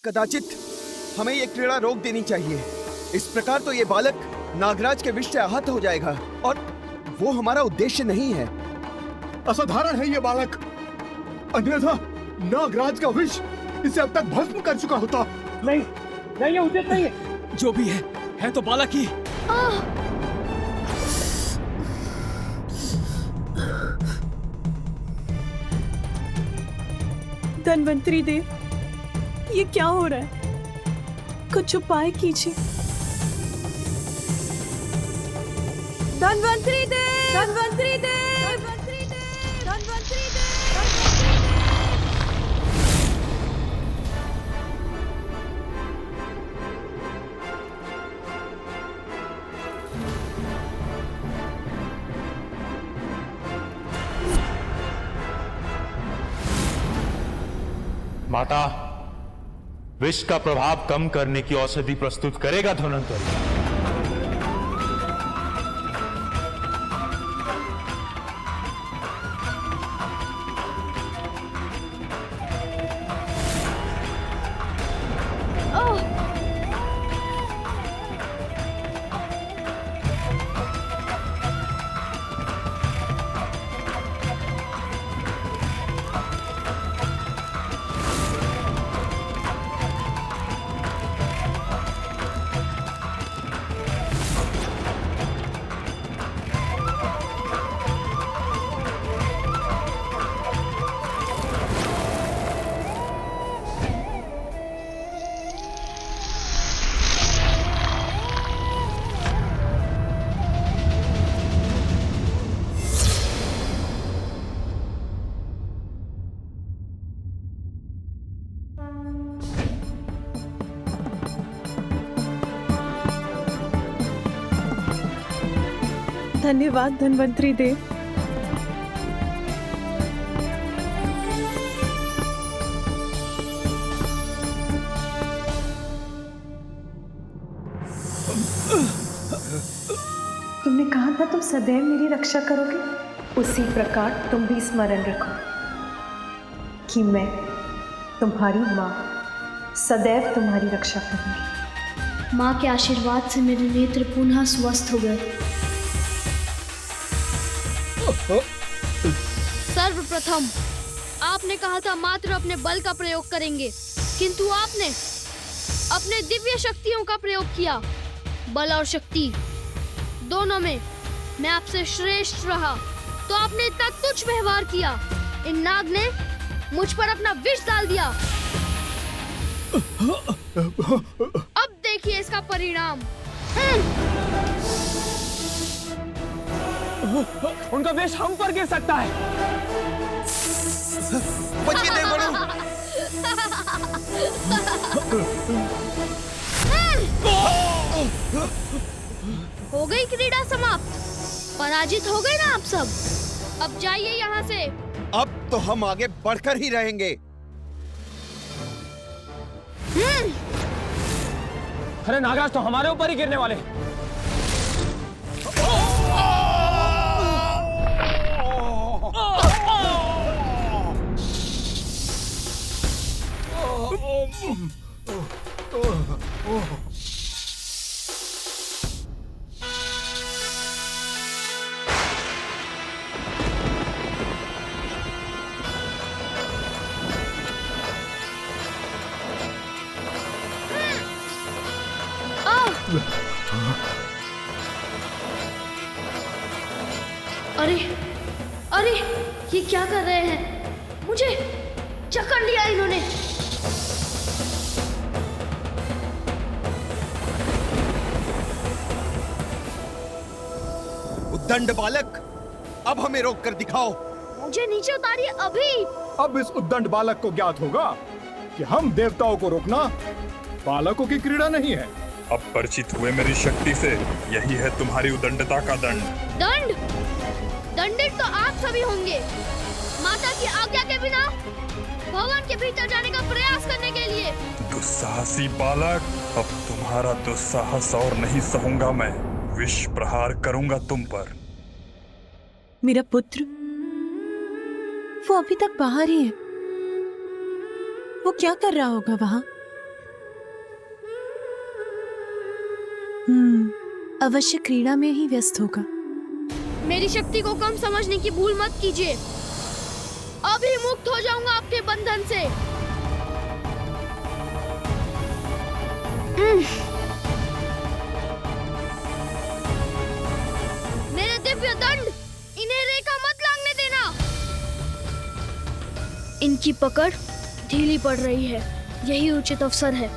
कदाचित हमें ये क्रीड़ा रोक देनी चाहिए। इस प्रकार तो ये बालक नागराज के विष से आहत हो जाएगा और वो हमारा उद्देश्य नहीं है। असाधारण है ये बालक, अन्यथा नागराज का विष इसे अब तक भस्म कर चुका होता। नहीं नहीं, ये उचित नहीं है। जो भी है तो बालक ही। धन्वंतरी देव, ये क्या हो रहा है? कुछ उपाय कीजिए। धन्वंतरी देव, धन्वंतरी देव, धन्वंतरी देव, धन्वंतरी देव। माता, विष का प्रभाव कम करने की औषधि प्रस्तुत करेगा धन्वंतरी। धन्यवाद धन्वंतरी देव। तुमने कहा था तुम सदैव मेरी रक्षा करोगे, उसी प्रकार तुम भी स्मरण रखो कि मैं तुम्हारी माँ सदैव तुम्हारी रक्षा करूंगी। माँ के आशीर्वाद से मेरे नेत्र पुनः स्वस्थ हो गए। सर्वप्रथम आपने कहा था मात्र अपने बल का प्रयोग करेंगे, किंतु आपने अपने दिव्य शक्तियों का प्रयोग किया। बल और शक्ति दोनों में मैं आपसे श्रेष्ठ रहा, तो आपने इतना तुच्छ व्यवहार किया। इन नाग ने मुझ पर अपना विष डाल दिया। अब देखिए इसका परिणाम। उनका विष हम पर गिर सकता है। बचिए नहीं बड़ू। हो गई क्रीड़ा समाप्त। पराजित हो गए ना आप सब। अब जाइए यहाँ से। अब तो हम आगे बढ़कर ही रहेंगे। अरे नागराज तो हमारे ऊपर ही गिरने वाले। अरे अरे, ये क्या कर रहे हैं? मुझे जकड़ लिया इन्होंने। उद्दंड बालक, अब हमें रोक कर दिखाओ। मुझे नीचे उतारिए अभी। अब इस उद्दंड बालक को ज्ञात होगा कि हम देवताओं को रोकना बालकों की क्रीड़ा नहीं है। अब परिचित हुए मेरी शक्ति से, यही है तुम्हारी उद्दंडता का दंड। दंड? दंडित तो आप सभी होंगे, माता की आज्ञा के बिना भवन के भीतर जाने का प्रयास करने के लिए। दुस्साहसी बालक, अब तुम्हारा दुस्साहस और नहीं सहूंगा मैं। विष प्रहार करूंगा तुम पर। मेरा पुत्र, वो अभी तक बाहर ही है। वो क्या कर रहा होगा वहां? अवश्य क्रीड़ा में ही व्यस्त होगा। मेरी शक्ति को कम समझने की भूल मत कीजिए। अभी मुक्त हो जाऊंगा आपके बंधन से। मेरे दिव्य दंड, इन्हें रेखा मत लागने देना। इनकी पकड़ ढीली पड़ रही है, यही उचित अवसर है।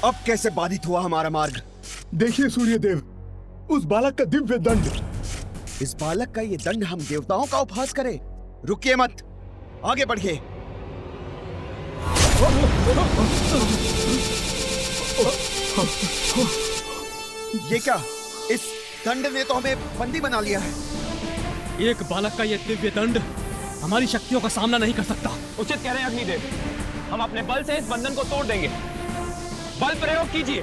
अब कैसे बाधित हुआ हमारा मार्ग? देखिए सूर्यदेव, उस बालक का दिव्य दंड। इस बालक का ये दंड हम देवताओं का उपहास करें? रुकिए मत, आगे बढ़िए। ये क्या? इस दंड ने तो हमें बंदी बना लिया है। एक बालक का यह दिव्य दंड हमारी शक्तियों का सामना नहीं कर सकता। उचित कह रहे हैं अग्निदेव, हम अपने बल से इस बंधन को तोड़ देंगे। बल प्रयोग कीजिए।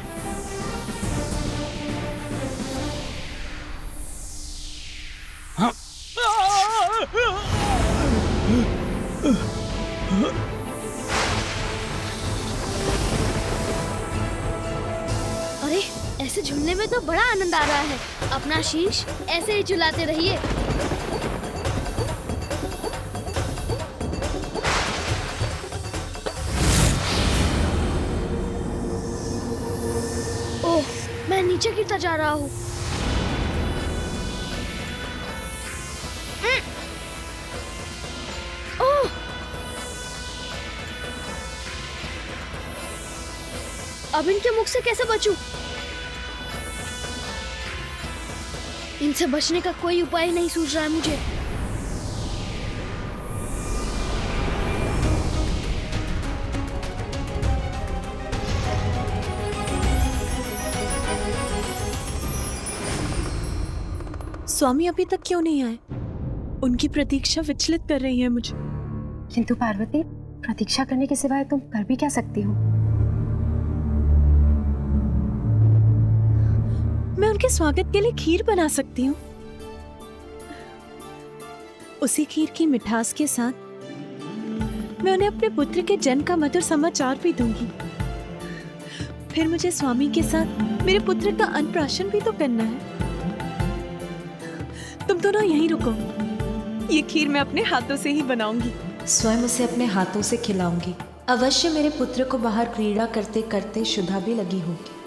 अरे, ऐसे झूलने में तो बड़ा आनंद आ रहा है। अपना शीश ऐसे ही झुलाते रहिए। ओह, मैं नीचे गिरता जा रहा हूँ। ओह, अब इनके मुख से कैसे बचूं? इनसे बचने का कोई उपाय नहीं सूझ रहा है मुझे। स्वामी अभी तक क्यों नहीं आए? उनकी प्रतीक्षा विचलित कर रही है मुझे। किंतु पार्वती, प्रतीक्षा करने के सिवाय तुम कर भी क्या सकती हो? मैं उनके स्वागत के लिए खीर बना सकती हूँ। उसी खीर की मिठास के साथ मैं उन्हें अपने पुत्र के जन्म का मधुर समाचार भी दूंगी। फिर मुझे स्वामी के साथ मेरे पुत्र का अन्नप्राशन भी तो करना है। तुम दोनों यहीं रुको, ये खीर मैं अपने हाथों से ही बनाऊंगी। स्वयं उसे अपने हाथों से खिलाऊंगी। अवश्य मेरे पुत्र को बाहर क्रीड़ा करते करते शुद्धा भी लगी होगी।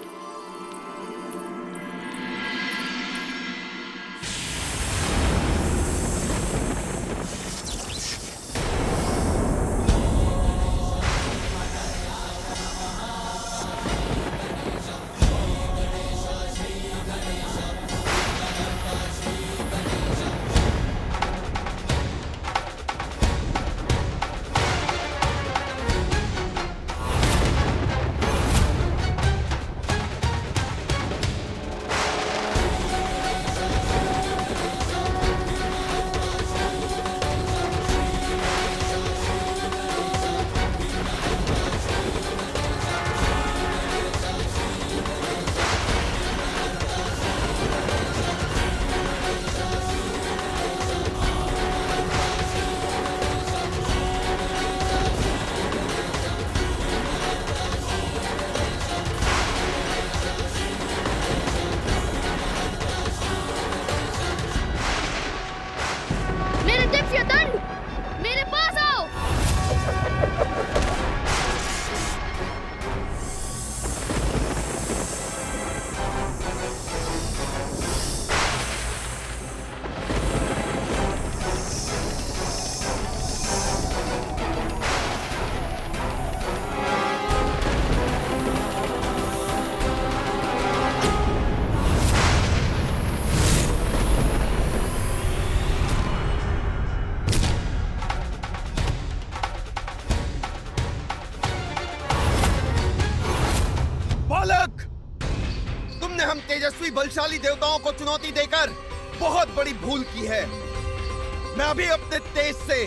बालक, तुमने हम तेजस्वी बलशाली देवताओं को चुनौती देकर बहुत बड़ी भूल की है। मैं अभी अपने तेज से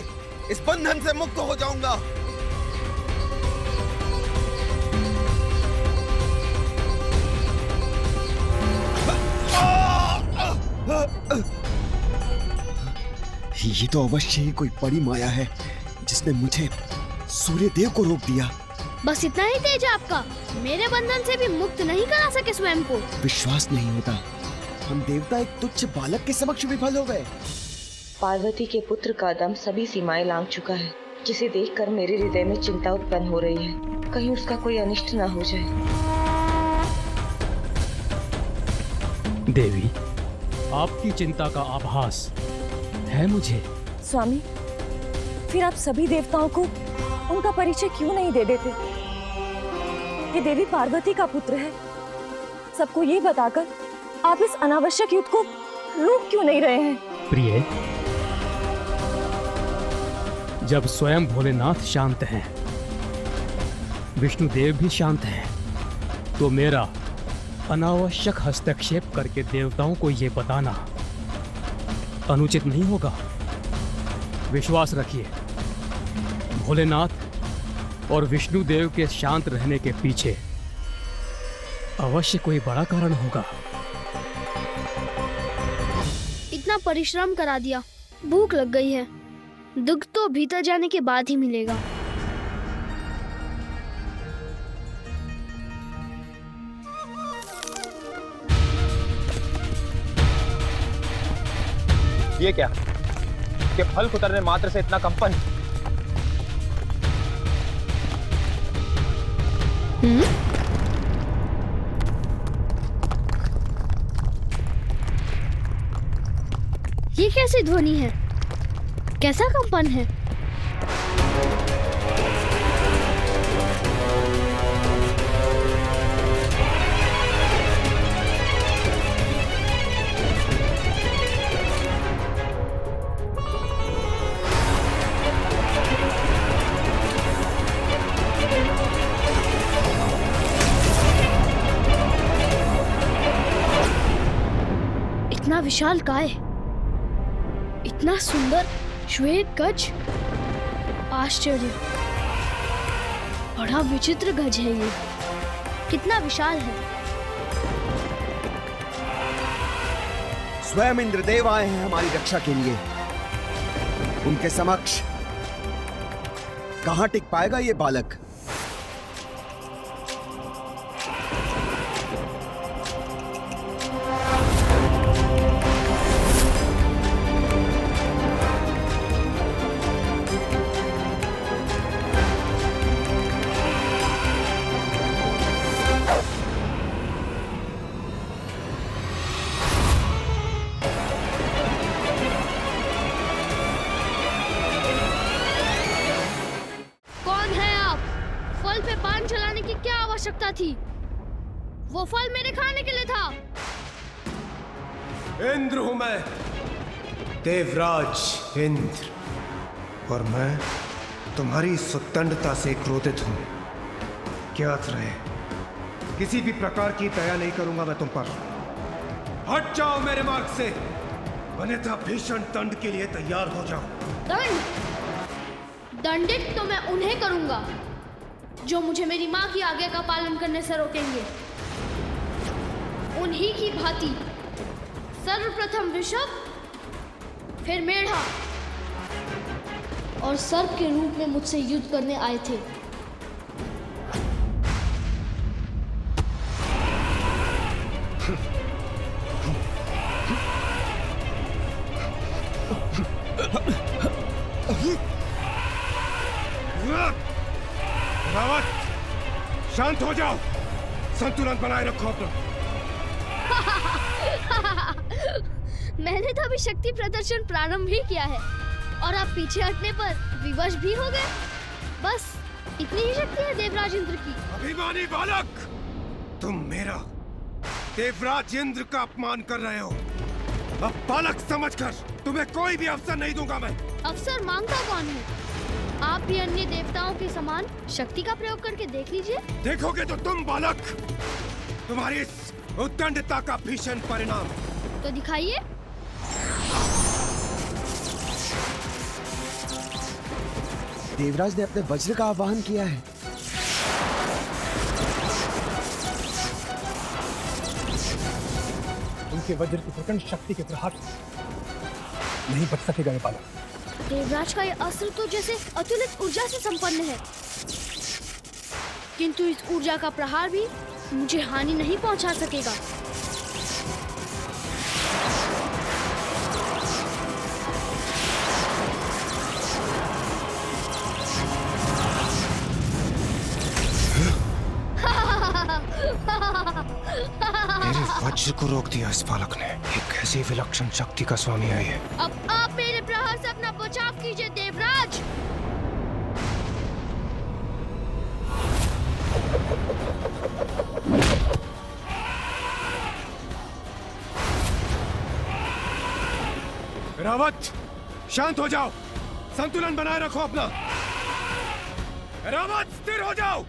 इस बंधन से मुक्त हो जाऊंगा। ये तो अवश्य ही कोई बड़ी माया है जिसने मुझे सूर्यदेव को रोक दिया। बस इतना ही तेज है आपका? मेरे बंधन से भी मुक्त नहीं करा सके स्वयं को? विश्वास नहीं होता, हम देवता एक तुच्छ बालक के समक्ष विफल हो गए। पार्वती के पुत्र का दम सभी सीमाएं लांघ चुका है, जिसे देखकर मेरे हृदय में चिंता उत्पन्न हो रही है। कहीं उसका कोई अनिष्ट ना हो जाए। देवी, आपकी चिंता का आभास है मुझे। स्वामी, फिर आप सभी देवताओं को उनका परिचय क्यों नहीं दे देते? ये देवी पार्वती का पुत्र है। सबको ये बताकर आप इस अनावश्यक युद्ध को रोक क्यों नहीं रहे हैं? प्रिय, जब स्वयं भोलेनाथ शांत हैं, विष्णुदेव भी शांत हैं, तो मेरा अनावश्यक हस्तक्षेप करके देवताओं को यह बताना अनुचित नहीं होगा। विश्वास रखिए, भोलेनाथ और विष्णुदेव के शांत रहने के पीछे अवश्य कोई बड़ा कारण होगा। इतना परिश्रम करा दिया, भूख लग गई है। दुख तो भीतर जाने के बाद ही मिलेगा। ये क्या कि फल उतरने मात्र से इतना कंपन? ये कैसी ध्वनि है? कैसा कंपन है? इतना विशाल काय, इतना सुंदर श्वेत गज, आश्चर्य, बड़ा विचित्र गज है ये। कितना विशाल है। स्वयं इंद्रदेव आए हैं हमारी रक्षा के लिए। उनके समक्ष कहां टिक पाएगा ये बालक? आवश्यकता थी? वो फल मेरे खाने के लिए था। इंद्र हूं मैं, देवराज इंद्र, और मैं तुम्हारी सुदंडता से क्रोधित हूं। ज्ञात रहे, किसी भी प्रकार की दया नहीं करूंगा मैं तुम पर। हट जाओ मेरे मार्ग से, अन्यथा भीषण दंड के लिए तैयार हो जाओ। दंड? दंडित तो मैं उन्हें करूंगा जो मुझे मेरी माँ की आज्ञा का पालन करने से रोकेंगे। उन्हीं की भांति सर्वप्रथम ऋषभ, फिर मेढ़ा, और सर्प के रूप में मुझसे युद्ध करने आए थे। रावत, शांत हो जाओ, संतुलन बनाए रखो अपना। मैंने तो अभी शक्ति प्रदर्शन प्रारंभ ही किया है और आप पीछे हटने पर विवश भी हो गए। बस इतनी ही शक्ति है देवराज इंद्र की। अभिमानी बालक, तुम मेरा देवराज इंद्र का अपमान कर रहे हो। अब बालक समझकर तुम्हें कोई भी अवसर नहीं दूंगा मैं। अवसर मांगता कौन है? आप भी अन्य देवताओं के समान शक्ति का प्रयोग करके देख लीजिए। देखोगे तो तुम बालक तुम्हारी इस उद्दंडता का भीषण परिणाम। तो दिखाइए। देवराज ने अपने वज्र का आवाहन किया है। उनके वज्र की प्रचंड शक्ति के प्रहार नहीं बच सकेगा ये बालक। देवराज का ये अस्त्र तो जैसे अतुलित ऊर्जा से संपन्न है, किंतु इस ऊर्जा का प्रहार भी मुझे हानि नहीं पहुंचा सकेगा। मेरे वज्र को रोक दिया इस बालक ने। एक ऐसी विलक्षण शक्ति का स्वामी है ये। अब आप मेरे प्रहार से अपना बचाव कीजिए देवराज। रावत, शांत हो जाओ, संतुलन बनाए रखो अपना। रावत, स्थिर हो जाओ।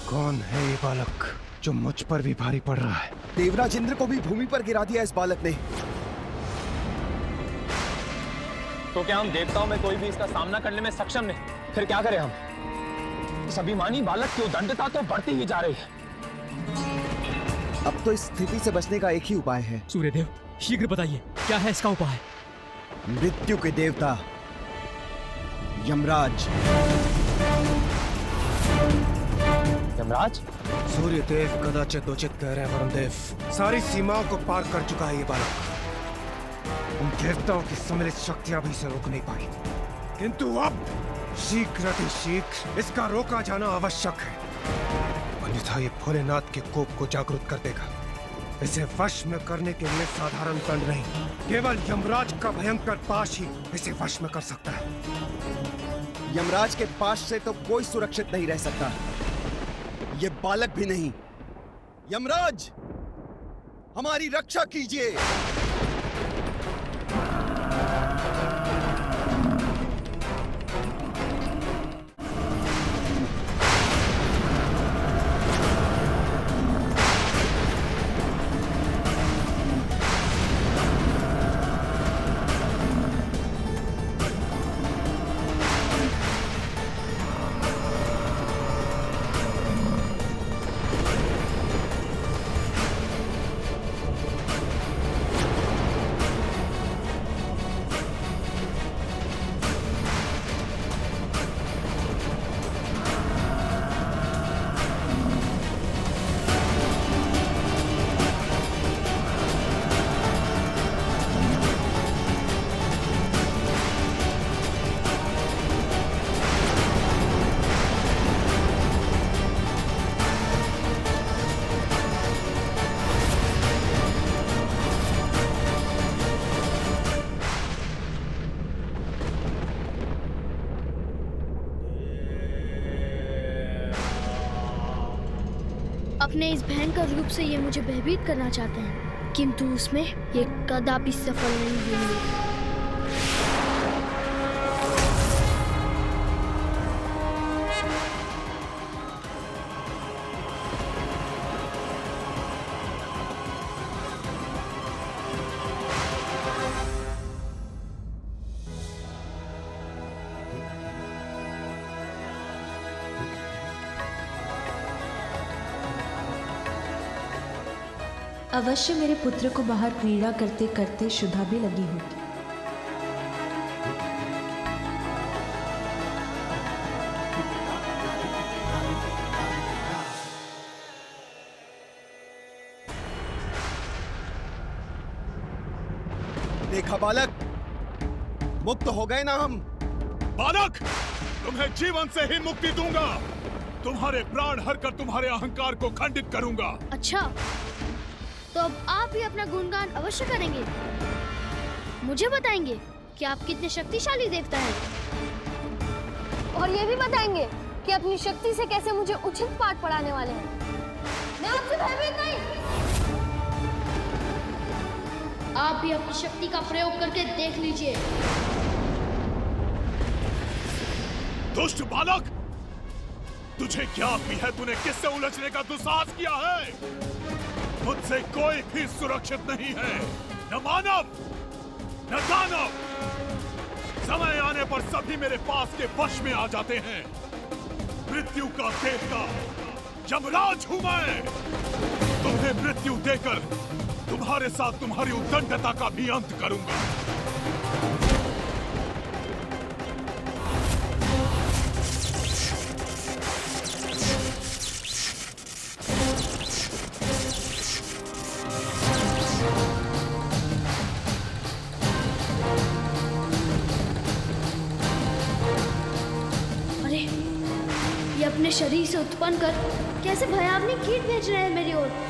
कौन है ये बालक जो मुझ पर भी भारी पड़ रहा है? देवराज इंद्र को भी भूमि पर गिरा दिया इस बालक ने। तो क्या हम देवताओं में कोई भी इसका सामना करने में सक्षम नहीं? फिर क्या करें हम? इस अभिमानी बालक की उद्दंडता तो बढ़ती ही जा रही है। अब तो इस स्थिति से बचने का एक ही उपाय है। सूर्यदेव, शीघ्र बताइए क्या है इसका उपाय? मृत्यु के देवता यमराज। यमराज? सूर्यदेव कदाचित उचित कह रहे हैं वरुणदेव। सारी सीमाओं को पार कर चुका है ये बालक। उन देवताओं की सम्मिलित शक्तियां भी इसे रोक नहीं पाई, किंतु अब शीघ्र इसका रोका जाना आवश्यक है, अन्यथा ये भोलेनाथ के कोप को जागृत कर देगा। इसे वश में करने के लिए साधारण दंड नहीं, केवल यमराज का भयंकर पाश ही इसे वश में कर सकता है। यमराज के पाश से तो कोई सुरक्षित नहीं रह सकता, ये बालक भी नहीं। यमराज, हमारी रक्षा कीजिए। अपने इस भयंकर रूप से ये मुझे भयभीत करना चाहते हैं, किंतु उसमें ये कदापि सफल नहीं होंगे। अवश्य मेरे पुत्र को बाहर क्रीड़ा करते करते शुद्धा भी लगी होगी। देखा बालक, मुक्त हो गए ना हम। बालक, तुम्हें जीवन से ही मुक्ति दूंगा। तुम्हारे प्राण हर कर तुम्हारे अहंकार को खंडित करूंगा। अच्छा, तो अब आप ही अपना गुणगान अवश्य करेंगे, मुझे बताएंगे कि आप कितने शक्तिशाली देवता हैं। और ये भी बताएंगे कि अपनी शक्ति से कैसे मुझे उचित पाठ पढ़ाने वाले हैं। मैं आपसे भयभीत नहीं। आप भी अपनी शक्ति का प्रयोग करके देख लीजिए। दुष्ट बालक, तुझे क्या भी है? तूने किससे उलझने का दुस्साहस किया है? मुझसे कोई भी सुरक्षित नहीं है, न मानव न दानव। समय आने पर सभी मेरे पास के वश में आ जाते हैं। मृत्यु का देवता यमराज हूं मैं। तुम्हें मृत्यु देकर तुम्हारे साथ तुम्हारी उद्दंडता का भी अंत करूंगा। अरे, ये अपने शरीर से उत्पन्न कर कैसे भयावनी कीट भेज रहे हैं मेरी ओर।